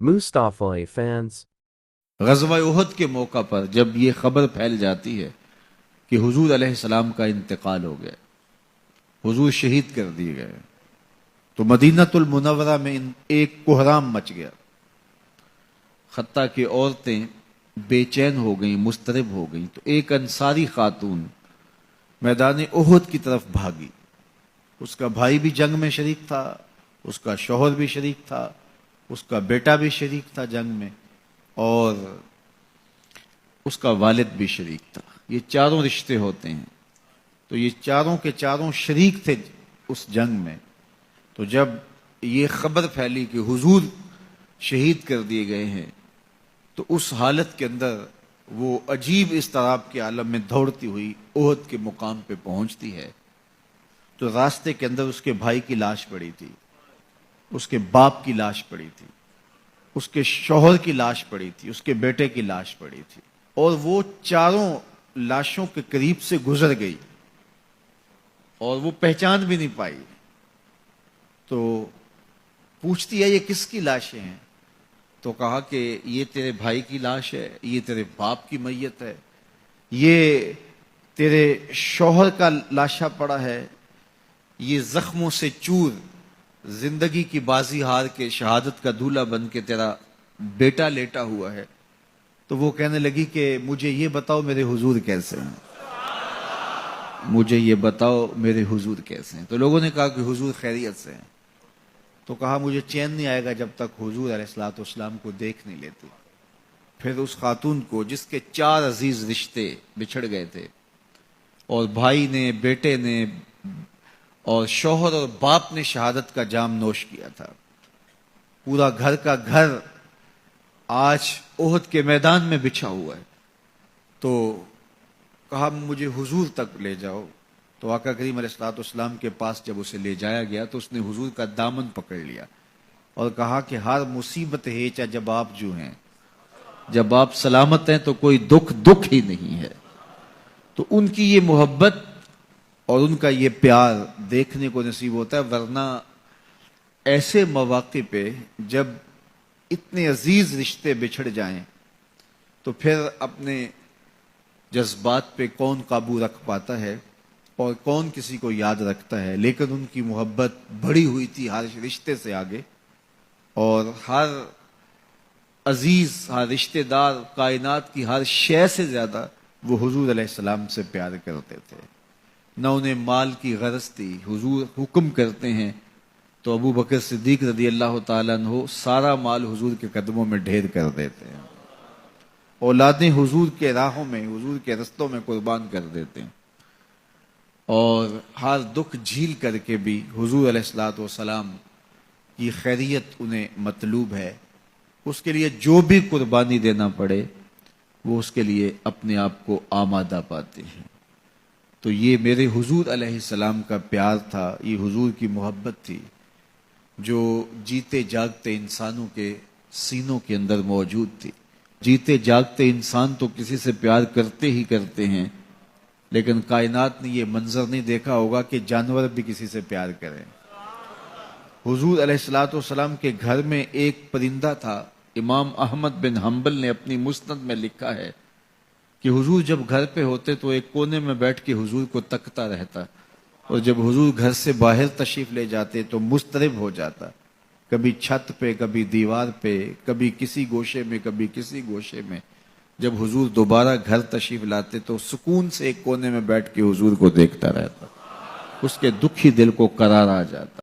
Mustafa fans. غزوہ احد کے موقع پر جب یہ خبر پھیل جاتی ہے کہ حضور علیہ السلام کا انتقال ہو گیا، حضور شہید کر دیے گئے، تو مدینہ المنورہ میں ایک کوہرام مچ گیا، حتیٰ کہ عورتیں بے چین ہو گئیں، مضطرب ہو گئیں۔ تو ایک انصاری خاتون میدان احد کی طرف بھاگی، اس کا بھائی بھی جنگ میں شریک تھا، اس کا شوہر بھی شریک تھا، اس کا بیٹا بھی شریک تھا جنگ میں، اور اس کا والد بھی شریک تھا۔ یہ چاروں رشتے ہوتے ہیں، تو یہ چاروں کے چاروں شریک تھے اس جنگ میں۔ تو جب یہ خبر پھیلی کہ حضور شہید کر دیے گئے ہیں، تو اس حالت کے اندر وہ عجیب اضطراب کے عالم میں دوڑتی ہوئی احد کے مقام پہ پہنچتی ہے، تو راستے کے اندر اس کے بھائی کی لاش پڑی تھی، اس کے باپ کی لاش پڑی تھی، اس کے شوہر کی لاش پڑی تھی، اس کے بیٹے کی لاش پڑی تھی، اور وہ چاروں لاشوں کے قریب سے گزر گئی اور وہ پہچان بھی نہیں پائی۔ تو پوچھتی ہے یہ کس کی لاشیں ہیں؟ تو کہا کہ یہ تیرے بھائی کی لاش ہے، یہ تیرے باپ کی میت ہے، یہ تیرے شوہر کا لاشا پڑا ہے، یہ زخموں سے چور زندگی کی بازی ہار کے شہادت کا دولہا بن کے تیرا بیٹا لیٹا ہوا ہے۔ تو وہ کہنے لگی کہ مجھے یہ بتاؤ میرے حضور کیسے ہیں، مجھے یہ بتاؤ میرے حضور کیسے ہیں۔ تو لوگوں نے کہا کہ حضور خیریت سے ہیں۔ تو کہا مجھے چین نہیں آئے گا جب تک حضور علیہ الصلوۃ والسلام کو دیکھ نہیں لیتی۔ پھر اس خاتون کو، جس کے 4 عزیز رشتے بچھڑ گئے تھے، اور بھائی نے، بیٹے نے، اور شوہر اور باپ نے شہادت کا جام نوش کیا تھا، پورا گھر کا گھر آج احد کے میدان میں بچھا ہوا ہے، تو کہا مجھے حضور تک لے جاؤ۔ تو آقا کریم علیہ الصلوۃ والسلام کے پاس جب اسے لے جایا گیا تو اس نے حضور کا دامن پکڑ لیا اور کہا کہ ہر مصیبت ہیچا جب آپ جو ہیں، جب آپ سلامت ہیں تو کوئی دکھ ہی نہیں ہے۔ تو ان کی یہ محبت اور ان کا یہ پیار دیکھنے کو نصیب ہوتا ہے، ورنہ ایسے مواقع پہ جب اتنے عزیز رشتے بچھڑ جائیں تو پھر اپنے جذبات پہ کون قابو رکھ پاتا ہے اور کون کسی کو یاد رکھتا ہے۔ لیکن ان کی محبت بڑھی ہوئی تھی ہر رشتے سے آگے، اور ہر عزیز، ہر رشتے دار، کائنات کی ہر شے سے زیادہ وہ حضور علیہ السلام سے پیار کرتے تھے۔ نہ انہیں مال کی غرض تھی۔ حضور حکم کرتے ہیں تو ابو بکر صدیق رضی اللہ تعالیٰ عنہ سارا مال حضور کے قدموں میں ڈھیر کر دیتے ہیں، اولادیں حضور کے راہوں میں، حضور کے رستوں میں قربان کر دیتے ہیں، اور ہر دکھ جھیل کر کے بھی حضور علیہ الصلوۃ والسلام کی خیریت انہیں مطلوب ہے۔ اس کے لیے جو بھی قربانی دینا پڑے وہ اس کے لیے اپنے آپ کو آمادہ پاتے ہیں۔ تو یہ میرے حضور علیہ السلام کا پیار تھا، یہ حضور کی محبت تھی جو جیتے جاگتے انسانوں کے سینوں کے اندر موجود تھی۔ جیتے جاگتے انسان تو کسی سے پیار کرتے ہی کرتے ہیں، لیکن کائنات نے یہ منظر نہیں دیکھا ہوگا کہ جانور بھی کسی سے پیار کریں۔ حضور علیہ الصلوۃ والسلام کے گھر میں ایک پرندہ تھا۔ امام احمد بن حنبل نے اپنی مسند میں لکھا ہے کہ حضور جب گھر پہ ہوتے تو ایک کونے میں بیٹھ کے حضور کو تکتا رہتا، اور جب حضور گھر سے باہر تشریف لے جاتے تو مضطرب ہو جاتا، کبھی چھت پہ، کبھی دیوار پہ، کبھی کسی گوشے میں، کبھی کسی گوشے میں۔ جب حضور دوبارہ گھر تشریف لاتے تو سکون سے ایک کونے میں بیٹھ کے حضور کو دیکھتا رہتا، اس کے دکھی دل کو قرار آ جاتا۔